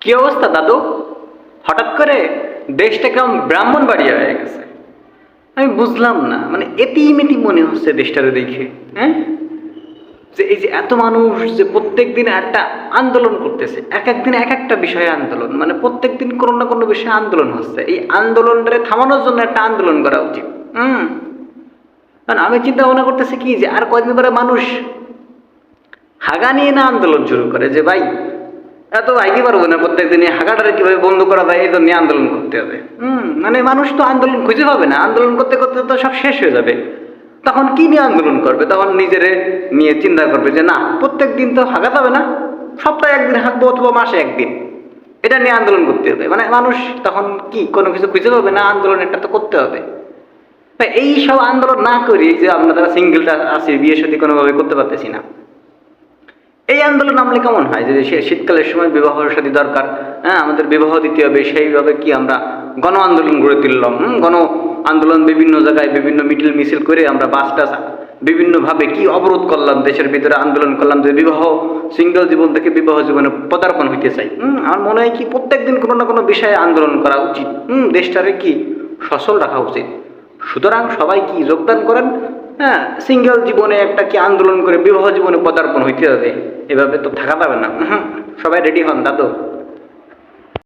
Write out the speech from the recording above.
কি অবস্থা দাদু? হঠাৎ করে দেশটা কেমন ব্রাহ্মণবাড়িয়া হয়ে গেছে। আমি বুঝলাম না, মানে এতিমেতি মনে হচ্ছে দেশটারে দেখে। হ্যাঁ, যে এই যে এত মানুষ যে প্রত্যেক দিন একটা আন্দোলন করতেছে, এক এক দিন এক একটা বিষয়ে আন্দোলন, মানে প্রত্যেক দিন কোনো না কোনো বিষয়ে আন্দোলন হচ্ছে। এই আন্দোলনটারে থামানোর জন্য একটা আন্দোলন করা উচিত। কারণ আমি চিন্তা ভাবনা করতেছি কি, যে আর কয়দিন পরে মানুষ হাগা নিয়ে না আন্দোলন শুরু করে, যে ভাই এত আইতে পারবো না, প্রত্যেক দিন হাগাটারে কিভাবে বন্ধ করা যায় এই জন্য আন্দোলন করতে হবে। মানে মানুষ তো আন্দোলন খুঁজে পাবে না, আন্দোলন করতে করতে তো সব শেষ হয়ে যাবে। তখন কি নিয়ে আন্দোলন করবে? তখন নিজেরে নিয়ে চিন্তা করবে যে না, প্রত্যেক দিন তো হাগাতে হবে না, সপ্তাহে একদিন হাঁকবো অথবা মাসে একদিন, এটা নিয়ে আন্দোলন করতে হবে। মানে মানুষ তখন কি কোনো কিছু খুঁজে পাবে না, আন্দোলন একটা তো করতে হবে। এই সব আন্দোলন না করি, যে আমরা যারা সিঙ্গেলটা আছি, বিয়ে শাদী কোনোভাবে করতে পারতেছি না, এই আন্দোলন নামলে কেমন হয়? যে শীতকালের সময় বিবাহ শাদী দরকার, হ্যাঁ আমাদের বিবাহ দিতে হবে, সেইভাবে কি আমরা গণ আন্দোলন গড়ে তুললাম। গণ আন্দোলন বিভিন্ন জায়গায় বিভিন্ন মিটিল মিছিল করে আমরা বাস টাস বিভিন্নভাবে কি অবরোধ করলাম, দেশের ভিতরে আন্দোলন করলাম যে বিবাহ, সিঙ্গেল জীবন থেকে বিবাহ জীবনে পদার্পণ হইতে চাই। আমার মনে হয় কি প্রত্যেক দিন কোনো না কোনো বিষয়ে আন্দোলন করা উচিত। দেশটারে কি সচল রাখা উচিত। সুতরাং সবাই কি যোগদান করেন, হ্যাঁ সিঙ্গেল জীবনে একটা কি আন্দোলন করে বিবাহ জীবনে পদার্পণ হইতে হবে, এভাবে তো থাকা যাবে না। সবাই রেডি হন দাদু।